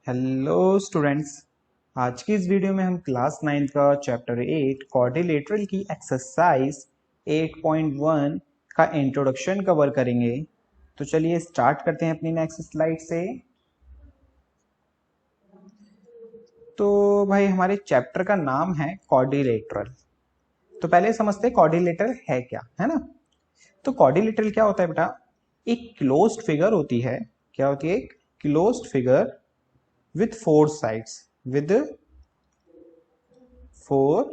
Hello students. आज की इस वीडियो में हम क्लास 9 का चैप्टर 8 क्वाड्रिलेटरल की एक्सरसाइज 8.1 का इंट्रोडक्शन कवर करेंगे। तो चलिए स्टार्ट करते हैं अपनी नेक्स्ट स्लाइड से। तो भाई हमारे चैप्टर का नाम है क्वाड्रिलेटरल। तो पहले समझते हैं क्वाड्रिलेटरल है क्या, है ना। तो क्वाड्रिलेटरल क्या होता है बेटा, एक क्लोज्ड फिगर होती है। क्या होती है? एक closed figure with four sides, with four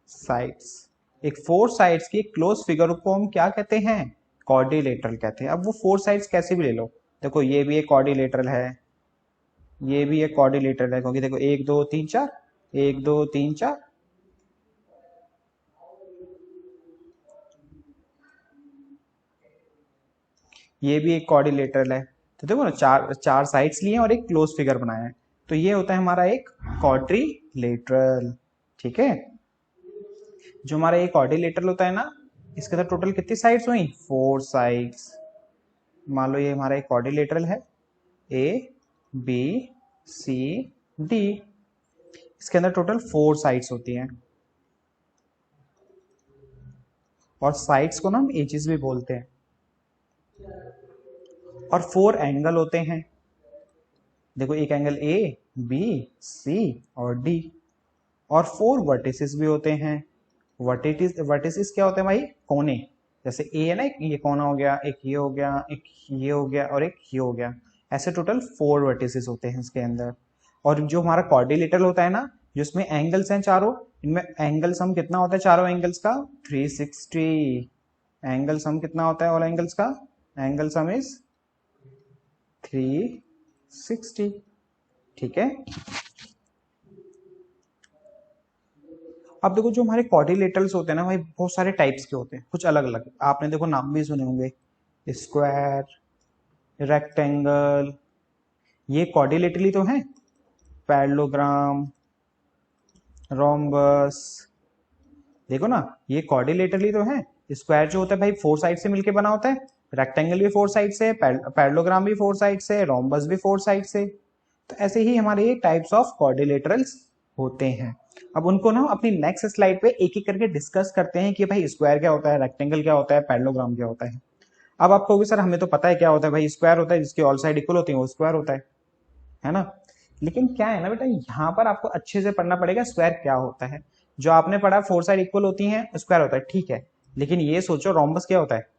sides. एक फोर साइड्स की क्लोज फिगर को हम क्या कहते हैं? क्वाड्रिलेटरल कहते हैं। अब वो फोर साइड्स कैसे भी ले लो, देखो ये भी एक क्वाड्रिलेटरल है, ये भी एक क्वाड्रिलेटरल है, क्योंकि देखो एक दो तीन चार, एक दो तीन चार, ये भी एक क्वाड्रिलेटरल है। तो देखो ना, चार चार साइड्स लिए और एक क्लोज फिगर बनाया है, तो ये होता है हमारा एक क्वाड्रिलेटरल। ठीक है। जो हमारा एक क्वाड्रिलेटरल होता है ना, इसके अंदर टोटल कितनी साइड्स हुई? Four sides. मान लो ये हमारा एक क्वाड्रिलेटरल है, ए बी सी डी। इसके अंदर टोटल फोर साइड्स होती हैं, और साइड्स को ना हम एजेस भी बोलते हैं। और फोर एंगल होते हैं, देखो एक एंगल ए बी सी और डी। और फोर वर्टिसेस भी होते हैं। वर्टिसेस क्या होते हैं भाई? कोने। जैसे ए है ना, एक ये कोना हो गया, एक ये हो गया, एक ये हो गया और एक ये हो गया। ऐसे टोटल फोर वर्टिसेस होते हैं इसके अंदर। और जो हमारा क्वाड्रिलेटरल होता है ना, जिसमें एंगल्स हैं चारों, इनमें एंगल सम कितना होता है चारों एंगल्स का? 360। एंगल सम कितना होता है ऑल एंगल्स का? Angle sum is 360। ठीक है। अब देखो, जो हमारे क्वाड्रिलेटरल्स होते हैं ना भाई, बहुत सारे टाइप्स के होते हैं, कुछ अलग अलग। आपने देखो नाम भी सुने होंगे, स्क्वायर, रेक्टेंगल। ये क्वाड्रिलेटरल ही तो है। पैरेललोग्राम, रोम्बस, देखो ना ये क्वाड्रिलेटरल ही तो है। स्क्वायर जो होता है भाई फोर साइड से मिलके बना होता है, रेक्टेंगल भी फोर साइड से, पैरेललोग्राम भी फोर साइड से, रोम्बस भी फोर साइड से। तो ऐसे ही हमारे ये टाइप्स ऑफ क्वाड्रिलेटरल्स होते हैं। अब उनको ना अपनी नेक्स्ट स्लाइड पे एक एक करके डिस्कस करते हैं कि भाई स्क्वायर क्या होता है, रेक्टेंगल क्या होता है, पैरेललोग्राम क्या होता है। अब आप कहोगे सर हमें तो पता है क्या होता है भाई, स्क्वायर होता है जिसकी ऑल साइड इक्वल होती है वो स्क्वायर होता है ना। लेकिन क्या है ना बेटा, यहाँ पर आपको अच्छे से पढ़ना पड़ेगा स्क्वायर क्या होता है। जो आपने पढ़ा फोर साइड इक्वल होती हैं स्क्वायर होता है, ठीक है। लेकिन ये सोचो रोम्बस क्या होता है,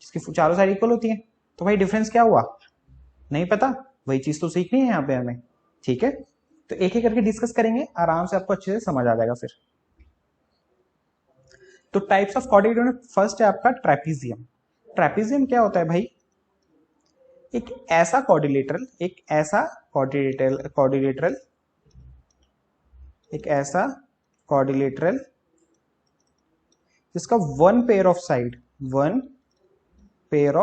जिसकी चारों साइड इक्वल होती है। तो भाई डिफरेंस क्या हुआ? नहीं पता। वही चीज तो सीखनी है यहाँ पे हमें। ठीक है। तो एक एक करके डिस्कस करेंगे, आराम से आपको अच्छे से समझ आ जाएगा फिर। तो टाइप्स ऑफ क्वाड्रिलेटरल, फर्स्ट है आपका ट्रेपीजियम। ट्रेपीजियम क्या होता है भाई? एक ऐसा क्वाड्रिलेटरल, एक ऐसा क्वाड्रिलेटरल, एक ऐसा क्वाड्रिलेटरल जिसका one pair of side, one pair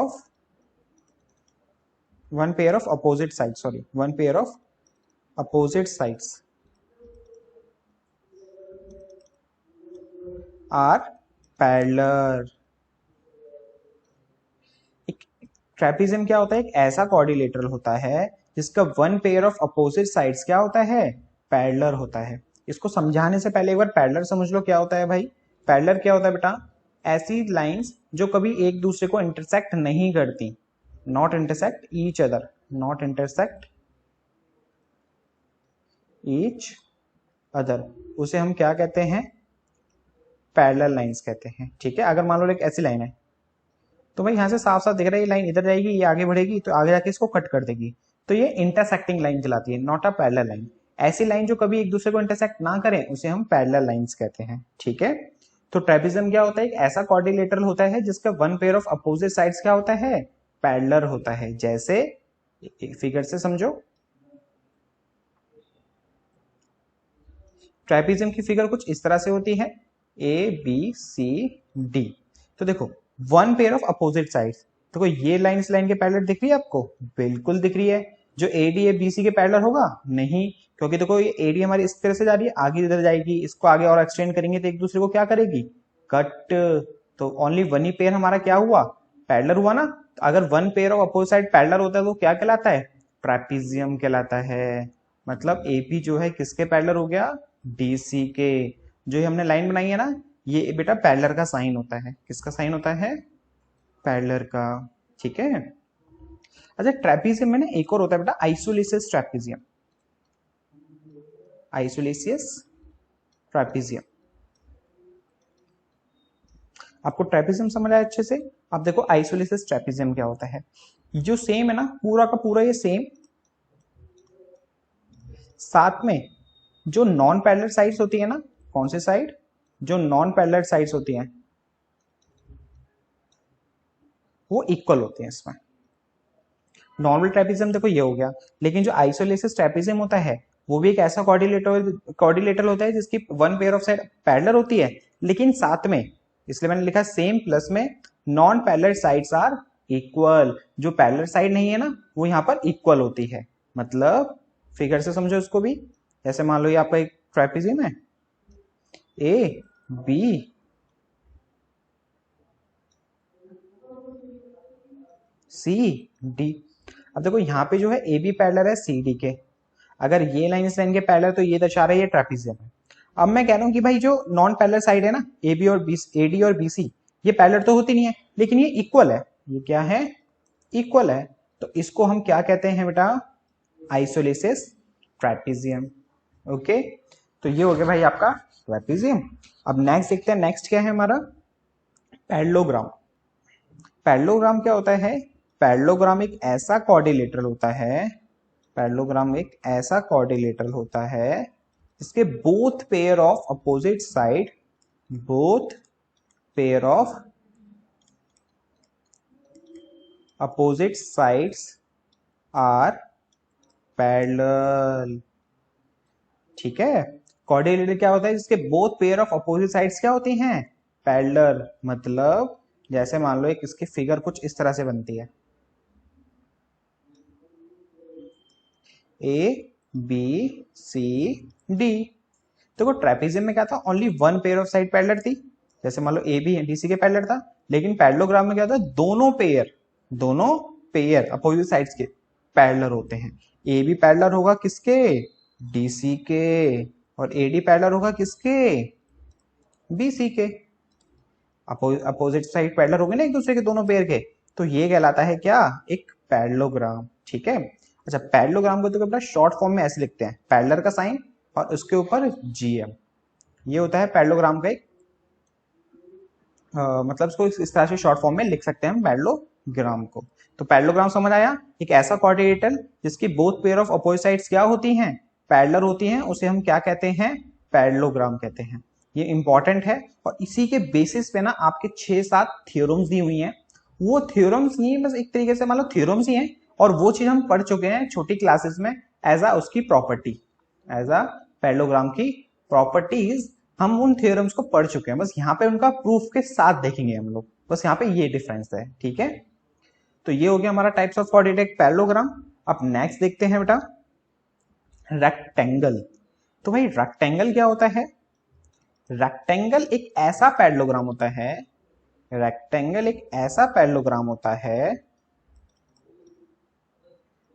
of opposite side, sorry one pair of opposite sides are parallel. एक ट्रेपीजियम क्या होता है? एक ऐसा क्वाड्रिलेटरल होता है जिसका one pair of opposite sides क्या होता है? पैरेलल होता है। इसको समझाने से पहले एक बार पैरेलल समझ लो क्या होता है भाई। पैरेलल क्या होता है बेटा? ऐसी लाइंस जो कभी एक दूसरे को इंटरसेक्ट नहीं करती, not intersect each other, not intersect each other, उसे हम क्या कहते हैं? पैरेलल लाइंस कहते हैं। ठीक है। अगर मान लो एक ऐसी लाइन है, तो भाई यहां से साफ साफ दिख रहा है ये लाइन इधर जाएगी, ये आगे बढ़ेगी, तो आगे जाके इसको कट कर देगी, तो ये इंटरसेक्टिंग लाइन कहलाती है, नॉट अ पैरेलल लाइन। ऐसी लाइन जो कभी एक दूसरे को इंटरसेक्ट ना करें उसे हम पैरेलल लाइंस कहते हैं। ठीक है। तो ट्रेपीजियम क्या होता है? एक ऐसा क्वाड्रिलेटरल होता है जिसका one pair of opposite sides क्या होता है? पैरेलल होता है। जैसे फिगर से समझो, ट्रेपीजियम की फिगर कुछ इस तरह से होती है, ए बी सी डी। तो देखो one pair of opposite sides, देखो ये लाइन इस लाइन के पैरेलल दिख रही है आपको? बिल्कुल दिख रही है। जो एडी है बीसी के पैरेलल होगा? नहीं, क्योंकि देखो ये एडी हमारी इस तरह से जा रही है, आगे इधर जाएगी, इसको आगे और एक्सटेंड करेंगे तो एक दूसरे को क्या करेगी? कट। तो ओनली वन ही पेयर हमारा क्या हुआ? पैरेलल हुआ ना। अगर one pair of opposite side parallel होता है तो क्या कहलाता है? ट्रेपीजियम कहलाता है। मतलब एपी जो है किसके पैरेलल हो गया, डीसी के। जो ये हमने लाइन बनाई है ना, ये बेटा पैरेलल का साइन होता है। किसका साइन होता है, पैरेलल का। ठीक है। अच्छा ट्रेपीजियम में ना एक और होता है बेटा, आइसोलिसिस ट्रेपीजियम। आइसोलिसिस ट्रेपीजियम। आपको ट्रेपीजियम समझ आया अच्छे से। अब देखो आइसोलिसिस ट्रेपीजियम क्या होता है। जो सेम है ना, पूरा का पूरा ये सेम, साथ में जो नॉन पैरेलल साइड्स होती है ना, कौन से साइड, जो नॉन पैरेलल साइड्स होती हैं वो इक्वल होती हैं इसमें। नॉर्मल ट्रेपीजियम देखो ये हो गया, लेकिन जो आइसोलिसिस ट्रेपीजियम होता है वो भी एक ऐसा कॉर्डिलेटर होता है जिसकी one pair of side parallel होती है, लेकिन साथ में, इसलिए मैंने लिखा सेम प्लस में non parallel sides are equal. जो पैरेलल साइड नहीं है ना वो यहां पर इक्वल होती है। मतलब फिगर से समझो इसको भी। जैसे मान लो ये आपका एक ट्रेपीजियम है, ए बी सी डी। अब देखो यहाँ पे जो है ए बी पैरेलल है सी डी के। अगर ये लाइन इस लाइन के पैरेलल तो ये दर्शा रहा है ये ट्रेपीजियम है। अब मैं कह रहा हूं कि भाई जो नॉन पैरेलल साइड है ना, ए बी और बी, ए डी और बी सी, ये पैरेलल तो होती नहीं है लेकिन ये इक्वल है। ये क्या है, इक्वल है। तो इसको हम क्या कहते हैं बेटा, आइसोलिसिस ट्रेपीजियम। ओके, तो ये हो गया भाई आपका ट्रेपीजियम। अब नेक्स्ट देखते हैं, नेक्स्ट क्या है हमारा, पैरेललोग्राम। पैरेललोग्राम क्या होता है, पैरेललोग्राम एक ऐसा क्वाड्रिलेटरल होता है, पैरेललोग्राम एक ऐसा क्वाड्रिलेटरल होता है इसके both pair of opposite side, both pair of opposite sides are parallel. ठीक है, क्वाड्रिलेटरल क्या होता है जिसके both pair of opposite sides क्या होती हैं, पैरेलल। मतलब जैसे मान लो एक इसकी फिगर कुछ इस तरह से बनती है, ए बी सी डी। देखो ट्रेपीजियम में क्या था, only one pair of side parallel थी। जैसे मान लो ए बी डी सी के पैरेलल था, लेकिन पैरेललोग्राम में क्या होता है, दोनों पेयर अपोजिट साइड्स के पैरेलल होते हैं। ए बी पैरेलल होगा किसके, डी सी के, और ए डी पैरेलल होगा किसके, बी सी के। अपोजिट साइड पैरेलल होंगे ना एक दूसरे के दोनों पेयर के, तो ये कहलाता है क्या, एक पैरेललोग्राम। ठीक है। अच्छा पैरेललोग्राम को तो अपना शॉर्ट फॉर्म में ऐसे लिखते हैं, पैरेलल का साइन और उसके ऊपर जीएम। ये होता है पैरेललोग्राम का एक मतलब इसको इस तरह से शॉर्ट फॉर्म में लिख सकते हैं हम पैरेललोग्राम को। तो पैरेललोग्राम समझ आया, एक ऐसा क्वाड्रिलेटरल जिसकी both pair of opposite sides क्या होती हैं, पैरेलल होती हैं, उसे हम क्या कहते हैं, पैरेललोग्राम कहते हैं। ये इंपॉर्टेंट है और इसी के बेसिस पे ना आपके 6-7 थ्योरम्स दी हुई हैं। वो थ्योरम्स नहीं, बस एक तरीके से मान लो थ्योरम्स ही हैं, और वो चीज हम पढ़ चुके हैं छोटी क्लासेस में एज अ उसकी प्रॉपर्टी, एज अ पैरेललोग्राम की प्रॉपर्टीज हम उन थ्योरम्स को पढ़ चुके हैं। बस यहाँ पे उनका प्रूफ के साथ देखेंगे हम लोग, बस यहाँ पे ये डिफरेंस है। ठीक है, तो ये हो गया हमारा टाइप्स ऑफ क्वाड्रिलेटरल पैरेललोग्राम। अब नेक्स्ट देखते हैं बेटा रेक्टेंगल। तो भाई रेक्टेंगल क्या होता है, रेक्टेंगल एक ऐसा पैरेललोग्राम होता है, रेक्टेंगल एक ऐसा पैरेललोग्राम होता है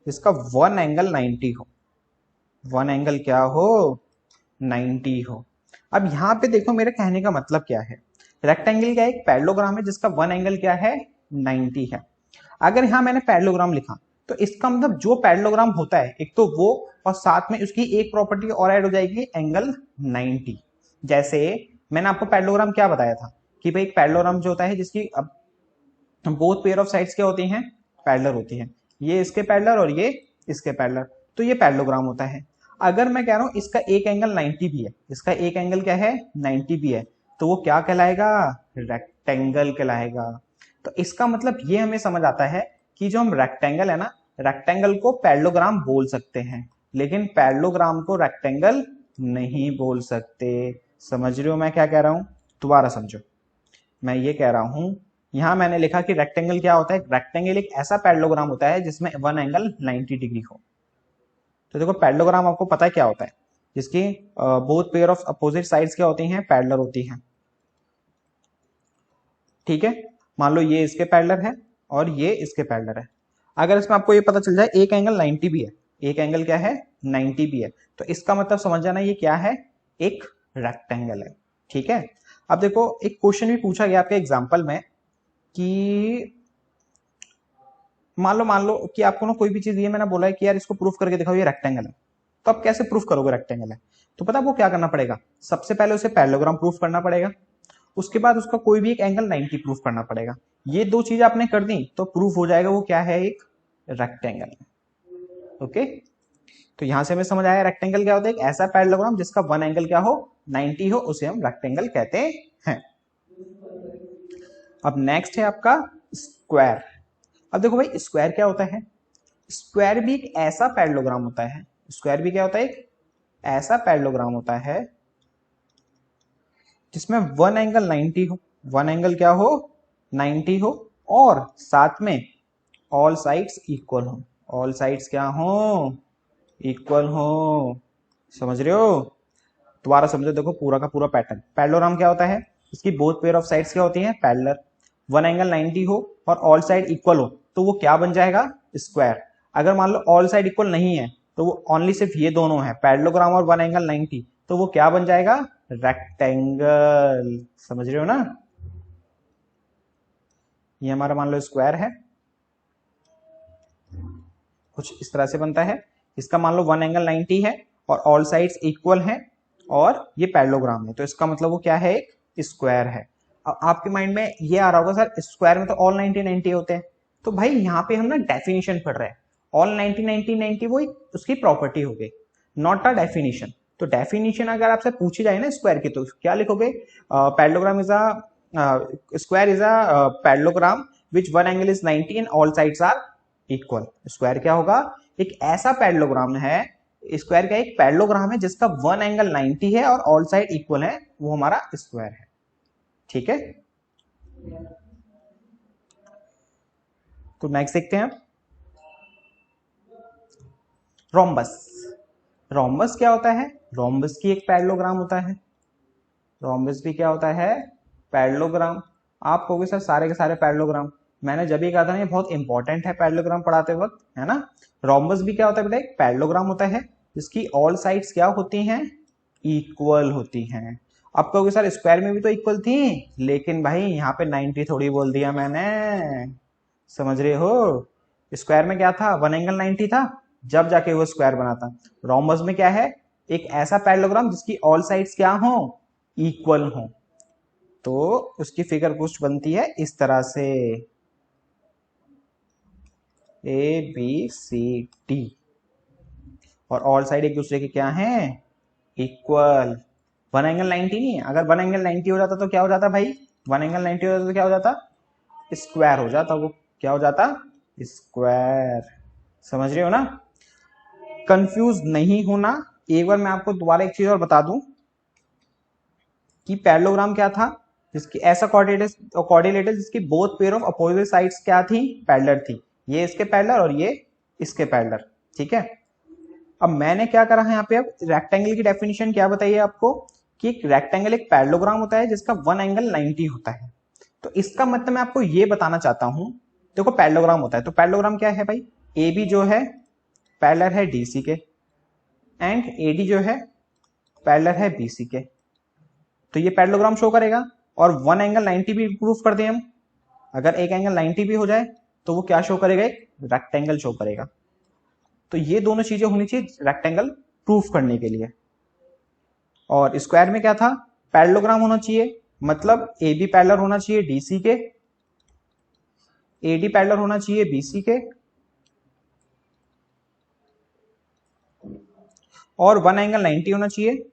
जिसका वन एंगल 90 हो, वन एंगल क्या हो, 90 हो। अब यहां पे देखो मेरे कहने का मतलब क्या है, रेक्टेंगल क्या है, एक पैरेललोग्राम है जिसका वन एंगल क्या है, 90 है। अगर यहां मैंने पैरेललोग्राम लिखा तो इसका मतलब जो पैरेललोग्राम होता है एक तो वो, और साथ में उसकी एक प्रॉपर्टी और ऐड हो जाएगी, एंगल 90। जैसे मैंने आपको पैरेललोग्राम क्या बताया था कि भाई एक पैरेललोग्राम जो होता है जिसकी बोथ पेयर ऑफ साइड्स क्या होती हैं, पैरेलल होती हैं। ये इसके पैरेलल और ये इसके पैरेलल, तो ये पैरेललोग्राम होता है। अगर मैं कह रहा हूं इसका एक एंगल 90 भी है, इसका एक एंगल क्या है, 90 भी है, तो वो क्या कहलाएगा, रेक्टेंगल कहलाएगा। तो इसका मतलब ये हमें समझ आता है कि जो हम रेक्टेंगल है ना, रेक्टेंगल को पैरेललोग्राम बोल सकते हैं, लेकिन पैरेललोग्राम को रेक्टेंगल नहीं बोल सकते। समझ रहे हो मैं क्या कह रहा हूं, दोबारा समझो। मैं ये कह रहा हूं, यहां मैंने लिखा कि रेक्टेंगल क्या होता है, रेक्टेंगल एक ऐसा पैरेललोग्राम होता है जिसमें वन एंगल 90 डिग्री हो। तो देखो पैरेललोग्राम आपको पता है क्या होता है, जिसकी both pair of opposite sides क्या होती हैं, पैरेलल होती हैं। ठीक है, मान लो ये इसके पैरेलल है और ये इसके पैरेलल है। अगर इसमें आपको ये पता चल जाए एक एंगल 90 भी है, एक एंगल क्या है 90 भी है, तो इसका मतलब समझ जाना ये क्या है, एक रेक्टेंगल है। ठीक है, अब देखो एक क्वेश्चन भी पूछा गया आपके एग्जाम्पल में कि मान लो कि आपको ना कोई भी चीज ये मैंने बोला है कि यार इसको प्रूफ करके दिखाओ ये रेक्टेंगल है, तो आप कैसे प्रूफ करोगे रेक्टेंगल है? तो पता आपको क्या करना पड़ेगा, सबसे पहले उसे पैरेललोग्राम प्रूफ करना पड़ेगा, उसके बाद उसका कोई भी एक एंगल 90 प्रूफ करना पड़ेगा। ये दो चीज आपने कर दी तो प्रूफ हो जाएगा वो क्या है, एक रेक्टेंगल। ओके, तो यहां से हमें समझ आया रेक्टेंगल क्या होता है, एक ऐसा पैरेललोग्राम जिसका वन एंगल क्या हो 90 हो, उसे हम रेक्टेंगल कहते हैं। अब नेक्स्ट है आपका स्क्वायर। अब देखो भाई स्क्वायर क्या होता है, स्क्वायर भी एक ऐसा पैरेललोग्राम होता है, स्क्वायर भी क्या होता है, एक ऐसा पैरेललोग्राम होता है जिसमें वन एंगल 90 हो, वन एंगल क्या हो 90 हो, और साथ में ऑल साइड्स इक्वल हो, ऑल साइड्स क्या हो इक्वल हो। समझ रहे हो? दोबारा समझो, देखो पूरा का पूरा पैटर्न। पैरेललोग्राम क्या होता है, इसकी बोथ पेयर ऑफ साइड्स क्या होती हैं पैरेलल, वन एंगल 90 हो और ऑल साइड इक्वल हो, तो वो क्या बन जाएगा स्क्वायर। अगर मान लो ऑल साइड इक्वल नहीं है तो वो ओनली सिर्फ ये दोनों है पैरेललोग्राम और वन एंगल 90, तो वो क्या बन जाएगा रेक्टेंगल। समझ रहे हो ना? ये हमारा मान लो स्क्वायर है, कुछ इस तरह से बनता है। इसका मान लो वन एंगल 90 है और ऑल साइड्स इक्वल हैं और ये पैरेललोग्राम है, तो इसका मतलब वो क्या है, एक स्क्वायर है। अब आपके माइंड में ये आ रहा होगा सर स्क्वायर में तो ऑल 90 90 होते हैं, तो भाई यहाँ पे हम ना डेफिनेशन पढ़ रहे हैं, ऑल 90 90 90 वो उसकी प्रॉपर्टी हो गई, नॉट अ डेफिनेशन। तो डेफिनेशन अगर आपसे पूछी जाए ना स्क्वायर की तो क्या लिखोगे, parallelogram is a square is a parallelogram which one angle is 90 and all sides are equal. Square क्या होगा, एक ऐसा पैरेललोग्राम है, स्क्वायर का एक पैरेललोग्राम है जिसका वन एंगल 90 है और ऑल साइड इक्वल है, वो हमारा स्क्वायर है। ठीक है, तो नेक्स्ट देखते हैं रोम्बस। रोम्बस क्या होता है, रोम्बस की एक पैरेललोग्राम होता है, रोम्बस भी क्या होता है पैरेललोग्राम। आप कहोगे सर सारे के सारे पैरेललोग्राम, मैंने जब भी कहा था ना ये बहुत इंपॉर्टेंट है पैरेललोग्राम पढ़ाते वक्त, है ना। रोम्बस भी क्या होता है बेटा, एक पैरेललोग्राम होता है जिसकी ऑल साइड्स क्या होती हैं, इक्वल होती हैं। आप कहोगे सर स्क्वायर में भी तो इक्वल थी, लेकिन भाई यहाँ पे 90 थोड़ी बोल दिया मैंने, समझ रहे हो। स्क्वायर में क्या था, वन एंगल 90 था, जब जाके वो स्क्वायर बना था। रोम्बस में क्या है, एक ऐसा पैरेललोग्राम जिसकी ऑल साइड्स क्या हो इक्वल हो, तो उसकी फिगर कुछ बनती है इस तरह से ए बी सी डी, और ऑल साइड एक दूसरे के क्या हैं इक्वल। वन एंगल 90 नहीं है, अगर वन एंगल 90 हो जाता तो क्या हो जाता भाई, वन एंगल 90 हो जाता तो क्या हो जाता, स्क्वायर हो जाता, वो क्या हो जाता स्क्वायर। समझ रहे हो ना? कंफ्यूज नहीं होना। एक बार मैं आपको दोबारा एक चीज और बता दूं कि पैरेललोग्राम क्या था, जिसकी ऐसा कोऑर्डिनेटर जिसकी both pair of opposite sides क्या थी पैरेलल थी, ये इसके पैरेलल और ये इसके पैरेलल। ठीक है, अब मैंने क्या करा है यहाँ पे, अब रेक्टेंगल की डेफिनेशन क्या बताइए आपको कि एक रेक्टेंगल एक पैरेललोग्राम होता है जिसका वन एंगल 90 होता है। तो इसका मतलब मैं आपको ये बताना चाहता हूं, देखो पैरेललोग्राम होता है तो पैरेललोग्राम क्या है भाई, ए बी जो है पैरेलल है डीसी के, एंड एडी जो है पैरेलल है बीसी के, तो ये पैरेललोग्राम शो करेगा। और वन एंगल 90 भी प्रूफ कर दें हम, अगर एक एंगल 90 भी हो जाए तो वो क्या शो करेगा, एक रेक्टेंगल शो करेगा। तो ये दोनों चीजें होनी चाहिए रेक्टेंगल प्रूफ करने के लिए। और स्क्वायर में क्या था, पैरेललोग्राम होना चाहिए, मतलब ए बी पैरेलल होना चाहिए डीसी के, एडी पैरेलल होना चाहिए बीसी के, और वन एंगल 90 होना चाहिए,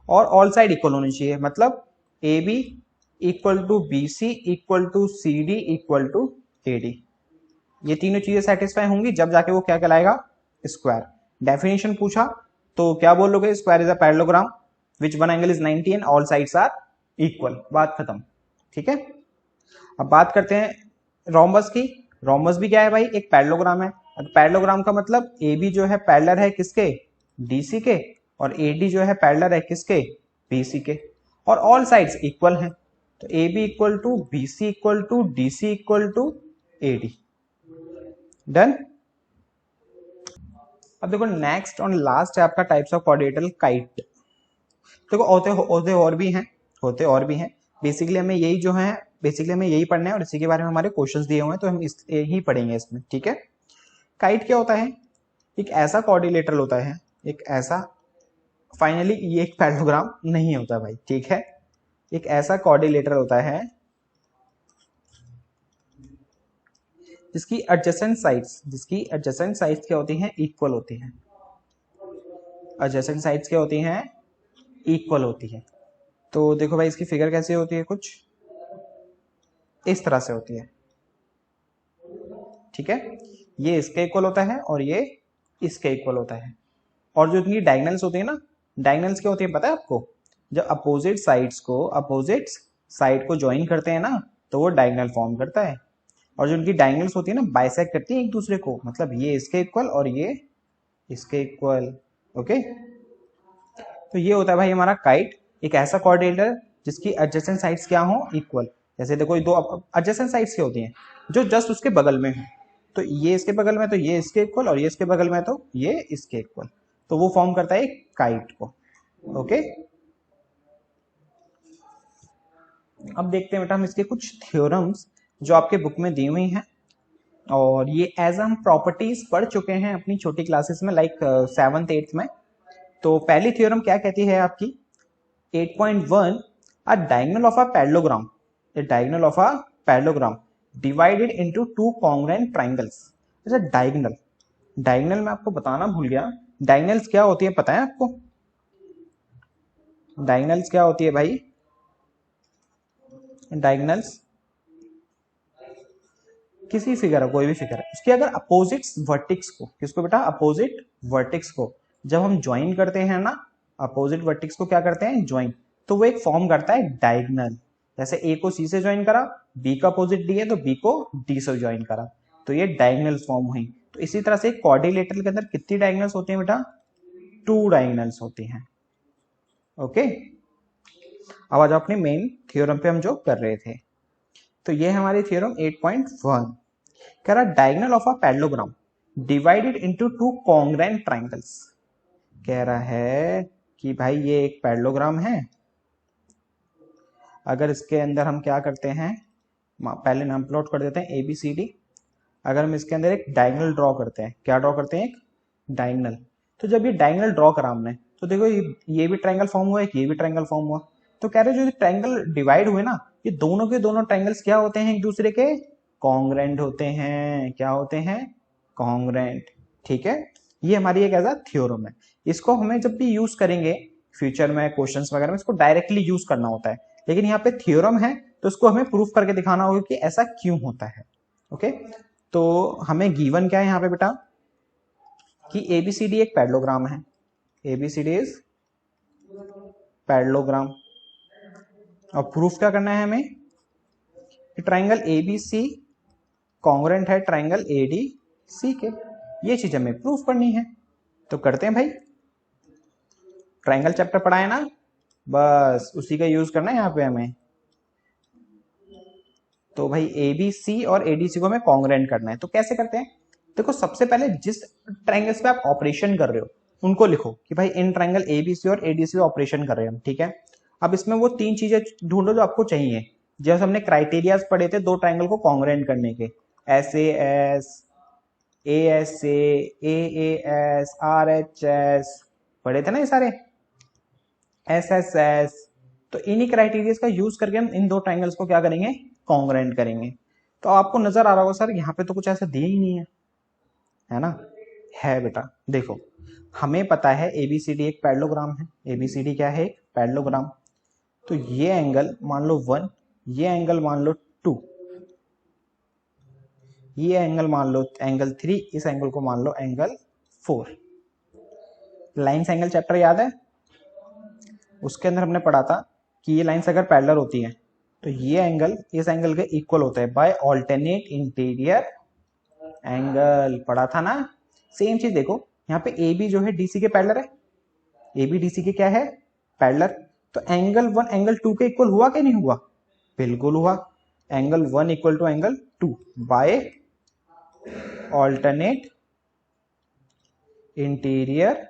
और ऑल साइड इक्वल होनी चाहिए, मतलब A B equal to B C equal to C D equal to A D. ये तीनों चीजें सेटिस्फाई होंगी जब जाके वो क्या कहलाएगा स्क्वायर। डेफिनेशन पूछा तो क्या बोलोगे, square is a parallelogram which one angle is 90 and all sides are equal, बात खत्म। ठीक है, अब बात करते हैं रोम्बस की। रोम्बस भी क्या है भाई, एक पैरेललोग्राम है। पैरेललोग्राम का मतलब ए बी जो है पैरेलल है किसके, डीसी के, और ए डी जो है पैरेलल है किसके, बीसी के, और ऑल साइड्स इक्वल हैं। तो A B equal to B C equal to D C equal to A D. Done. अब देखो नेक्स्ट और लास्ट है आपका टाइप्स ऑफ क्वाड्रिलेटरल काइट। देखो होते और भी हैं। बेसिकली हमें यही पढ़ना है और इसी के बारे में हमारे क्वेश्चंस दिए हुए हैं, तो हम यही पढ़ेंगे इसमें। ठीक है। काइट क्या होता है? एक ऐसा क्वाड्रिलेटरल होता है, एक ऐसा, फाइनली ये एक पैरेललोग्राम नहीं होता भाई। ठीक है। एक ऐसा क्वाड्रिलेटरल होता है जिसकी एडजेसेंट साइड्स क्या होती हैं? इक्वल होती हैं। एडजेसेंट साइड्स क्या होती हैं? इक्वल होती है। तो देखो भाई इसकी फिगर कैसे होती है, कुछ इस तरह से होती है। ठीक है। ये इसके इक्वल होता है और ये इसके इक्वल होता है। और जो इनकी डायगोनल्स होती है ना, डायगोनल्स क्या होती है पता है आपको? जब अपोजिट साइड को ज्वाइन करते हैं ना, तो वो डायगोनल फॉर्म करता है। और जो इनकी डायगोनल्स होती है ना, बाइसेक्ट करती है एक दूसरे को, मतलब ये इसके इक्वल और ये इसके इक्वल। ओके। तो ये होता है भाई हमारा काइट, एक ऐसा क्वाड्रिलेटरल जिसकी एडजेसेंट साइड्स क्या हो? इक्वल। जैसे देखो दो एडजेसेंट साइड्स क्या होती हैं? जो जस्ट उसके बगल में है। तो ये इसके बगल में तो ये इसके इक्वल और ये इसके बगल में तो ये इसके इक्वल, तो वो फॉर्म करता है एक काइट को। ओके। अब देखते हैं बेटा हम इसके कुछ थ्योरम्स जो आपके बुक में दी हुई हैं, और ये एज हम प्रॉपर्टीज पढ़ चुके हैं अपनी छोटी क्लासेस में, लाइक 7th 8th में। तो पहली थ्योरम क्या कहती है आपकी? 8.1 अ diagonal of a parallelogram divided into two congruent triangles. अच्छा, डायगोनल मैं आपको बताना भूल गया। डायगोनल्स क्या होती है पता है आपको? डायगोनल्स क्या होती है भाई? डायगोनल्स किसी फिगर है, कोई भी फिगर है, उसकी अगर अपोजिट वर्टिक्स को, किसको बेटा? अपोजिट वर्टिक्स को जब हम ज्वाइन करते हैं ना, अपोजिट वर्टिक्स को क्या करते हैं? ज्वाइन। तो वो एक फॉर्म करता है डायगोनल। जैसे ए को सी से ज्वाइन करा, बी का अपोजिट डी है तो बी को डी से ज्वाइन करा, तो ये डायगोनल फॉर्म हुई। तो इसी तरह से क्वाड्रिलेटरल के अंदर कितनी डायगोनल्स होती हैं बेटा? 2 डायगोनल्स होती हैं। ओके। अब आज अपने मेन थ्योरम पे हम जो कर रहे थे, तो ये हमारी थ्योरम 8.1 कह रहा diagonal of a parallelogram divided into two congruent triangles. कह रहा है कि भाई ये एक पैरेललोग्राम है, अगर इसके अंदर हम क्या करते हैं, पहले नाम प्लॉट कर देते हैं ABCD। अगर हम इसके अंदर एक डायगोनल ड्रॉ करते हैं, क्या ड्रॉ करते हैं? एक डायगोनल। तो जब ये डायगोनल ड्रॉ करा हमने, तो देखो ये भी ट्रायंगल फॉर्म हुआ, एक ये भी ट्रायंगल फॉर्म हुआ। तो कह रहे जो ट्रायंगल डिवाइड हुए ना, ये दोनों के दोनों ट्रायंगल्स क्या होते हैं? एक दूसरे के कॉन्ग्रुएंट होते हैं। क्या होते हैं? कॉन्ग्रुएंट। ठीक है। ये हमारी एक ऐसा थ्योरम है। इसको हमें जब भी यूज करेंगे फ्यूचर में क्वेश्चंस वगैरह में, इसको डायरेक्टली यूज करना होता है, लेकिन यहाँ पे थ्योरम है तो इसको हमें प्रूफ करके दिखाना होगा कि ऐसा क्यों होता है। ओके। तो हमें गिवन क्या है यहाँ पे बेटा? कि ABCD एक पैरेललोग्राम है। ABCD is parallelogram. और प्रूफ क्या करना है हमें? कि ट्रायंगल ABC कॉन्ग्रुएंट है ट्रायंगल ADC के। ये चीज हमें प्रूफ करनी है, तो करते हैं भाई। ट्रायंगल चैप्टर पढ़ा है ना, बस उसी का यूज करना है यहाँ पे हमें। तो भाई ABC और ADC को हमें कॉन्ग्रुएंट करना है, तो कैसे करते हैं? देखो सबसे पहले जिस ट्रायंगल्स पे आप ऑपरेशन कर रहे हो उनको लिखो कि भाई इन ट्रायंगल ABC और ADC पे ऑपरेशन कर रहे हैं हम। ठीक है। अब इसमें वो 3 चीजें ढूंढो जो आपको चाहिए। जैसे हमने क्राइटेरियाज पढ़े थे 2 ट्रायंगल को कॉन्ग्रुएंट करने के, SAS, ASA, AAS, RHS पढ़े थे ना ये सारे, SSS। तो इन्हीं क्राइटेरियाज का यूज करके हम इन 2 ट्रायंगल्स को क्या करेंगे? कॉन्ग्रुएंट करेंगे। तो आपको नजर आ रहा होगा सर यहाँ पे तो कुछ ऐसा दिया ही नहीं है ना? है बेटा। देखो हमें पता है ABCD एक पैरेललोग्राम है। ABCD क्या है? एक पैरेललोग्राम। तो ये एंगल मान लो 1, ये एंगल मान लो 2, ये एंगल मान लो एंगल 3, इस एंगल को मान लो एंगल 4। लाइन्स एंगल चैप्टर याद है? उसके अंदर हमने पढ़ा था कि ये लाइन्स अगर पैरेलल होती हैं तो ये एंगल इस एंगल के इक्वल होता है बाय ऑल्टरनेट इंटीरियर एंगल। पढ़ा था ना? सेम चीज देखो यहाँ पे AB जो है DC के पैरेलल है। AB DC के क्या है? पैरेलल। तो एंगल 1 एंगल 2 के इक्वल हुआ कि नहीं हुआ? बिल्कुल हुआ। Angle 1 equal to angle 2 by alternate interior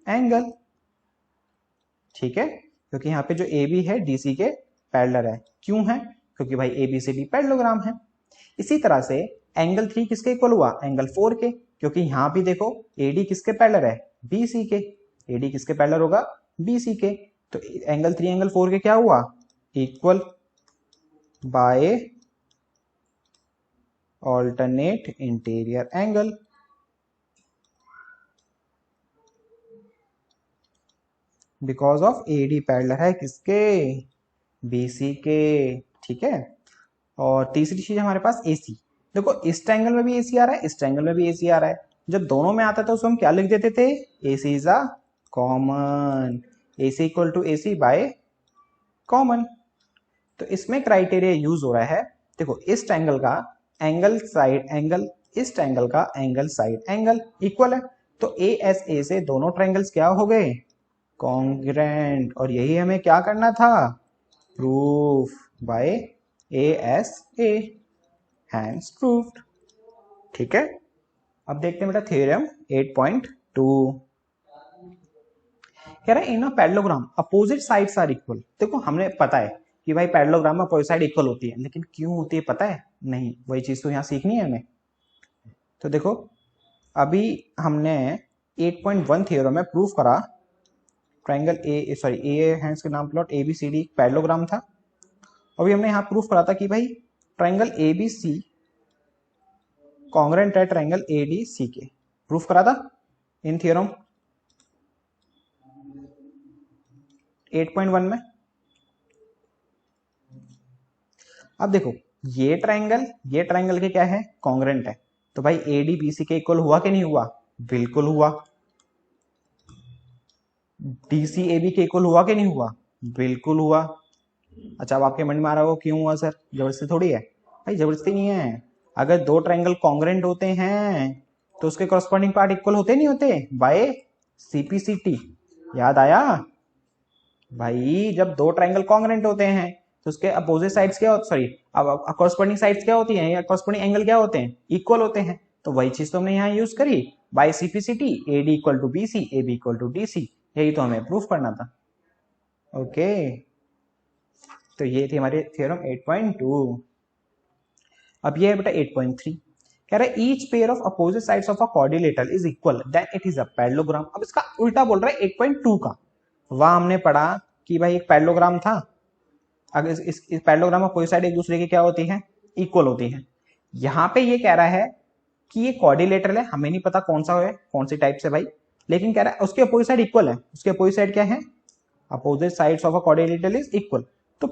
angle. ठीक है, क्योंकि यहाँ पे जो ए बी है डीसी के पैरेलल है। क्यों है? क्योंकि भाई A B C D parallelogram है। इसी तरह से एंगल 3 किसके इक्वल हुआ? एंगल 4 के, क्योंकि यहां भी देखो एडी किसके पैरेलल है? बीसी के। एडी किसके पैरेलल होगा? बीसी के। तो एंगल 3 एंगल 4 के क्या हुआ? Equal by alternate interior angle. Because of AD parallel है किसके? बीसी के। ठीक है, और तीसरी चीज हमारे पास एसी। देखो इस ट्रायंगल में भी एसी आ रहा है, इस ट्रायंगल में भी एसी आ रहा है। जब दोनों में आता था उसको हम क्या लिख देते थे? AC is a common. AC equal to AC by common. तो इसमें क्राइटेरिया यूज हो रहा है, देखो इस ट्रायंगल का एंगल साइड एंगल, इस ट्रायंगल का एंगल साइड एंगल इक्वल है। तो ए एस ए से दोनों ट्रायंगल्स क्या हो गए? कॉन्ग्रुएंट। और यही हमें क्या करना था? Proof by A S A. Hence proved. ठीक है, अब देखते हैं बेटा थ्योरम 8.2। कह रहा है in a parallelogram opposite sides are equal. देखो हमने पता है कि भाई पैरेललोग्राम में अपोजिट साइड इक्वल होती है, लेकिन क्यों होती है पता है? नहीं, वही चीज तो यहाँ सीखनी है हमें। तो देखो अभी हमने 8.1 थ्योरम में प्रूफ करा ट्रायंगल ए हैंड्स के नाम plot A B C D parallelogram था। अभी हमने यहाँ प्रूफ करा था कि भाई triangle A B C congruent है ट्रायंगल ए डी सी के। प्रूफ करा था इन थ्योरम 8.1 में। अब देखो ये ट्रायंगल के क्या है? कॉन्ग्रुएंट है। तो भाई ए डी बी सी के इक्वल हुआ कि नहीं हुआ? बिल्कुल हुआ। डीसी ए बी के इक्वल हुआ कि नहीं हुआ? बिल्कुल हुआ। अच्छा, अब आपके मन में आ रहा हो क्यों हुआ सर? जबरदस्ती थोड़ी है भाई, जबरदस्ती नहीं है। अगर दो ट्रायंगल कॉन्ग्रुएंट होते हैं तो उसके कॉरस्पॉन्डिंग पार्ट इक्वल होते नहीं होते? By CPCT. याद आया भाई? जब दो ट्रायंगल कॉन्ग्रुएंट होते हैं तो उसके अपोजिट साइड्स क्या होते, सॉरी अब कॉरस्पॉन्डिंग साइड्स क्या होती हैं या कॉरस्पॉन्डिंग एंगल क्या होते हैं? इक्वल होते हैं। तो वही चीज तो हमने यहाँ यूज करी, by CPCT. AD equal to BC, A B equal to DC. यही तो हमें प्रूफ करना था। ओके, तो ये थी हमारी थ्योरम 8.2। अब ये है बेटा 8.3। कह रहा है each pair of opposite sides of a quadrilateral is equal then it is a parallelogram. अब इसका उल्टा बोल रहा है 8.2 का। वहां हमने पढ़ा कि भाई एक पैरेललोग्राम था, अगर इस पैरेललोग्राम में कोई साइड एक दूसरे की क्या होती है? इक्वल होती है। यहाँ पे ये कह रहा है कि ये क्वाड्रिलेटरल है, हमें नहीं पता कौन सा है, कौन सी टाइप से भाई, लेकिन कह रहा है उसके अपोजिट साइड इक्वल है। उसके अपोजिट साइड क्या है? Opposite sides of a quadrilateral is equal. तो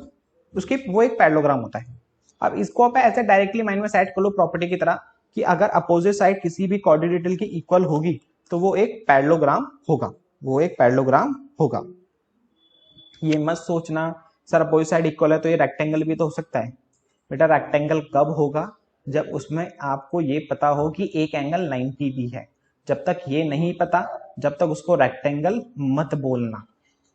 उसके वो एक पैरेललोग्राम होता है। अब इसको आप ऐसे डायरेक्टली माइंड में सेट कर लो प्रॉपर्टी की तरह कि अगर अपोजिट साइड किसी भी क्वाड्रिलेटरल की इक्वल होगी तो वो एक पैरेललोग्राम होगा, वो एक पैरेललोग्राम होगा। ये मत सोचना सर अपोजिट साइड इक्वल है तो ये रेक्टेंगल भी तो हो सकता है। बेटा रेक्टेंगल कब होगा? जब उसमें आपको ये पता हो कि एक एंगल 90 भी है। जब तक ये नहीं पता, जब तक उसको रेक्टेंगल मत बोलना।